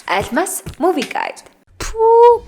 Альмас Movie Guide.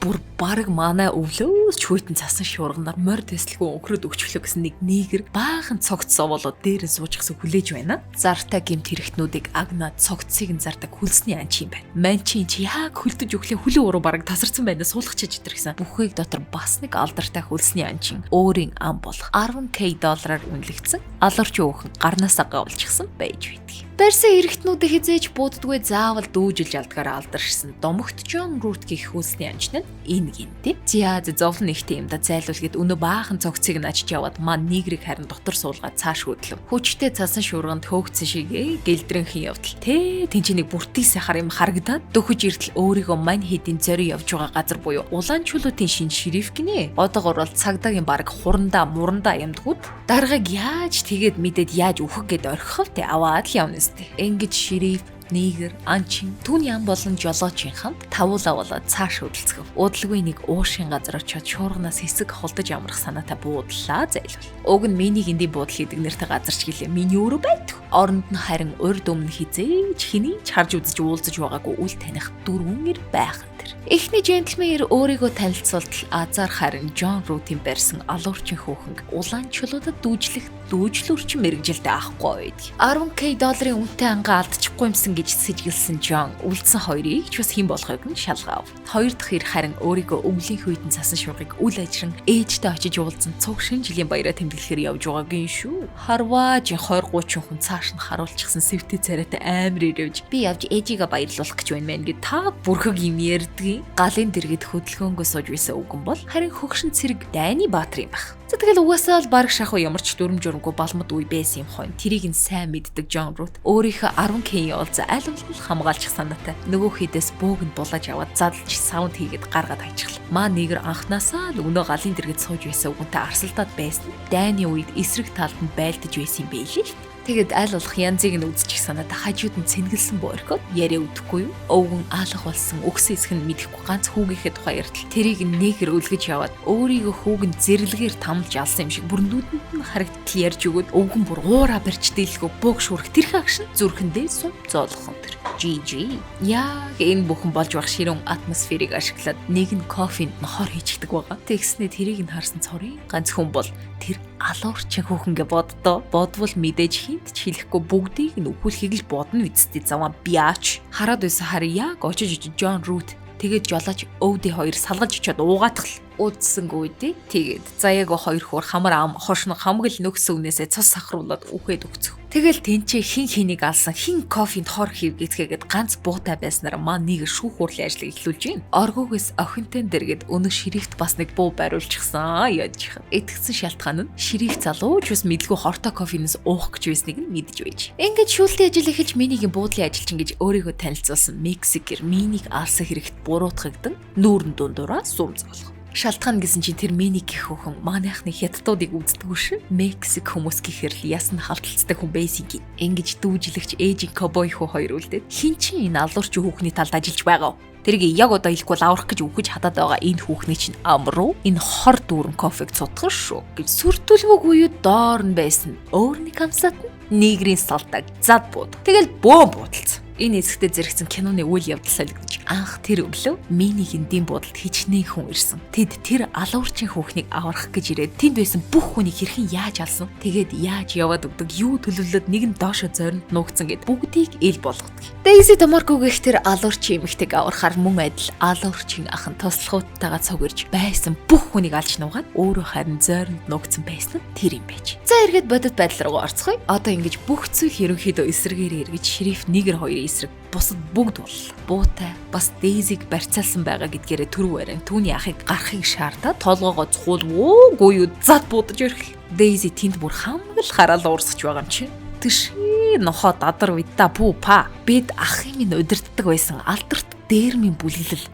Бүр баг манай өвлөөс чүйтэн цасан шуурганаар морь төслгөө өнгөрөд өгчлөө гэсэн нэг нийгэр баахан цогцсоо болоод дээрээ суужчихсан хүлээж байна. Зартай гэмт хэрэгтнүүдийг агнаа цогцсыг нь зардаг хүлсний анч юм байна. Манчин чи яг хөлдөж өглөө хүлэн уруу бараг тасарсан байна суулгачиж идэрхсэн. Бүхийг дотор бас нэг алдартай хүлсний анчин өөрийн ам болох 10k доллараар үнэлэгдсэн алуурч өөхөн гарнаасаа гавлчихсан байж байдаг. Барьсан хэрэгтнүүдийг хизээж бууддгүй заавал дүүжилж алдгаар алдаршсан домогт Джон Рут гэх хүлсний анчин нь энэ гинти. Зяад зовлон нэгтэй юм да зайлуулгээд өнөө баахан цогцыг нь ачиж яваад ман нийгрийг харин дотор суулгаад цааш хөдлөв. Хүчтэй цасан шуурганд хөөгцөн шигээ гэлдрэнхэн явдал. Тэнчнийг бүртий сайхаар юм харагдаад дөхөж иртэл өөрийгөө мань хэдийн зорин явж байгаа газар буюу улаан чулуутын шин шериф гинэ. Одоогор бол цагдаагийн баг хурандаа мурандаа ямдгууд даргаыг яаж тэгээд мэдээд яаж өөхөх гэд орхихов те аваад л явна. Ингэж шериф нийгэр анчин түүний ам болон жолоочийн хамт тавуулаа болоод цааш хөдөлцгөв. Удалгүй нэг уушийн газар очиод шуурганаас хэсэг холдож амрах санаатай буудлаа зайлвал. Уг нь миний гинди буудал гэдэг нэртэй газарч гэлээ. Миний өөрөө байдаг. Оронд нь харин урд өмнө хизээж хэний ч харж үзэж уулзаж байгаагүй үл таних дөрвөн ир байхын тэр. Эхний джентльмен өөрийгөө танилцуултал азар харин Джон Рутийн барьсан алуурчин хөөхөнг улаан чулуудад дүүжлөрчин мэрэгжилтэй авахгүй байдаг. 10k долларын үнэтэй ангаа алдчихгүй юмсан гэж сэжгэлсэн Джон үлдсэн хоёрыг ч бас хэн болохыг нь шалгав. Хоёр дахь ир харин өөрийгөө өвлийн хүйтэн цасан шуургыг үл ажран ээжтэй очиж уулзсан цуг шин жилийн баяраа тэмдэглэхээр явж байгаагийн шүү. Харваажийн 20-30 хүн цааш нь харуулчихсан сэвтэй царайтай амар ирвж би явж ээжигээ баярлуулах гэж байна мэн гэд та бүрхэг юм ярьдгийн галын дэргэд хөдөлгөөнгөө сууж байсан үгэн бол харин хөгшин цэрэг Дайны Баатар юм баг. За тэгэл угаасаа л бараг шахуу ямар ч дүрм журмгүй балмад үе байсан юм хойно тэрийг нь сайн мэддэг Джон Рут өөрийнхөө 10k олз аль болох хамгаалчих санаатай нөгөө хідээс бөөг нь булааж аваад задлж саунд хийгээд гаргаад хайчихлаа. Маа нэгэр анханасаа л өнөө галын дэргэд сууж байсан үгэнтэй арсалдаад байсан. Дайны үед эсрэг талд нь байлдаж байсан юм байлээ. Тэгэд аль болох янзыг нь үзчих санаатай хажууд нь цэнгэлсэн бөөрхөд яриа өгөхгүй юу? Өвгөн алах болсон өгсөн эсэх нь мэдэхгүй ганц хүүгийнхээ тухай яртал тэрийг нэгэр үлгэж яваад өөрийгөө хүүгэн зэрлэгээр тамлж алсан юм шиг бүрнүүдэнд нь харагдтал ярьж өгөөд өвгөн бүр уураа барьж дийлгөө бөөг шүрх тэрх агшин зүрхэндээ сум зоолхон тэр. GG. Яг энэ бүхэн болж байх ширүүн атмосферыг ашиглаад нэг нь кофенд нь хор хийчихдэг байгаа. Тэгснэ тэрийг нь харсан цорын ганц хүн бол тэр алуурчин хүүхэнгээ бодвол мэдээж хинт ч хэлэхгүй бүгдийг нь өхүүлхийг л бодно үсттэй заваа биач хараад байсан харин яг очиж Джон Рут тэгээд жолооч өвдөө хоёр салгаж очиод уугаадах л уудсангүй дээ. Тэгээд заяагаа хоёр хөр хамар ам хошно хамгал нөхсөн үнээсээ цус сахруулаад үхээд өгцөв. Тэгэл тэнцээ хин хэнийг алсан хин кофенд хор хийвгээгээд ганц буутай байснаар маа нэг шүүх хурлын ажлыг эхлүүлж гин. Оргуугээс охинтэн дэргэд өнөө шерифт бас нэг буу бариулчихсан яаж яах. Итгэсэн шалтгаан нь шериф залуу ч бас мэдлгүй хортой кофенээс уух гэж байсныг нь мэдэж байж. Ингээд шүүлтийн ажил эхэлж минийгийн буудлын ажилчин гэж өөрийгөө танилцуулсан Мексикэр минийг алсан хэрэгт буруутгагдан нүүрэн дундууraa сум зоолгов. Шалтгаан гэсэн чинь тэр миний гэх хөхөн манайхны хятадуудыг үздэггүй шин Мексик хүмүүс гэхэр л ясна хавталцтай хүн байсан гин. Ингэж дүүжилэгч ээжийн ковбой хүү хоёр үлдээд хин чин энэ алуурч хүүхний талд ажиллаж байгаа. Тэрийг яг одоо хэлэхгүй аврах гэж үхэж хадаад байгаа энэ хүүхний чинь ам руу энэ хор дүүрэн кофег цутгах шүү гэж сүртүүлмөг үе доор нь байсан. Өөр нэг хамсаад нэгрийн салдаг зад бууд. Тэгэл бөө буудалцсан. Энэ хэсэгтээ зэрэгцэн киноны үйл явдал солигдож анх тэр өглөө минийгийн дэм буудалд хичнээн хүн ирсэн. Тэд тэр алуурчин хүүхнийг аврах гэж ирээд тэнд байсан бүх хүнийг хэрхэн яаж алсан тэгээд яаж яваад өгдөг юу төлөвлөд нэг нь доошо зойронд нуугцсан гэд бүгдийг ил болгодог. Дейзи Домарко гэх тэр алуурчин эмэгтэйг аврахаар мөн адил алуурчин ах нь туслахуудтайгаа цугэрж байсан бүх хүнийг алж нуугаад өөрөө харин зойронд нуугцсан байсан нь тэр юм байж. За эргээд бодит байдал руу орцгоё. Одоо ингэж бүх зүйл ерөнхийдөө эсрэгээр эргэж шериф нэгэр хоёр эсрэг бусад бүгд боллоо. Буутай бас Дейзиг барьцаалсан байгаа гэдгээрээ түрүү барин түүний ахыг гарахыг шаардаад толгоогоо цуулгүй юу зад буудаж өрхөл. Дейзи тэнд бүр хамгал хараал уурсаж байгаа юм чинь. Тэшээ нохоо дадар видта пупа бид ахын минь удирддаг байсан алдарт дээрмийн бүлэглэл.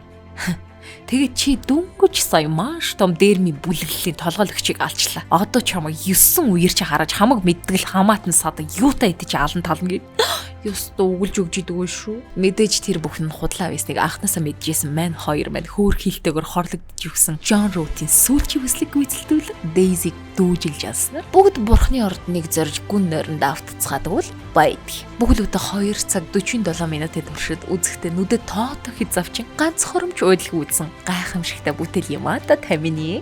Тэгээд чи дөнгөж сая маш том дээрмийн бүлэглэлийн толгойлогчийг алчлаа. Одоо ч хамаг 9 үер чи хараж хамаг мэддэг л хамаатан сад юутай идэж алан тална гэд. ёстой углж өгж идэггүй шүү. Мэдээж тэр бүхэн худлаа байсныг анхнаасаа мэдчихсэн маань хоёр маань хөөр хилтэйгээр хорлогдож өгсөн Жон Роутийн сүүлчийн хүслийг гүйцэлдүүлэн Дейзиг дүүжилж алснаар бүгд бурхны ордныг зорж гүн нойронд автцгаад бол байдаг. Бүхлүүдээ 2 цаг 47 минутын туршид үзэхдээ нүдэд тоотох хязавчин ганц хоромж уйлг үүдсэн гайхамшигтай бүтээл юм а та тамины.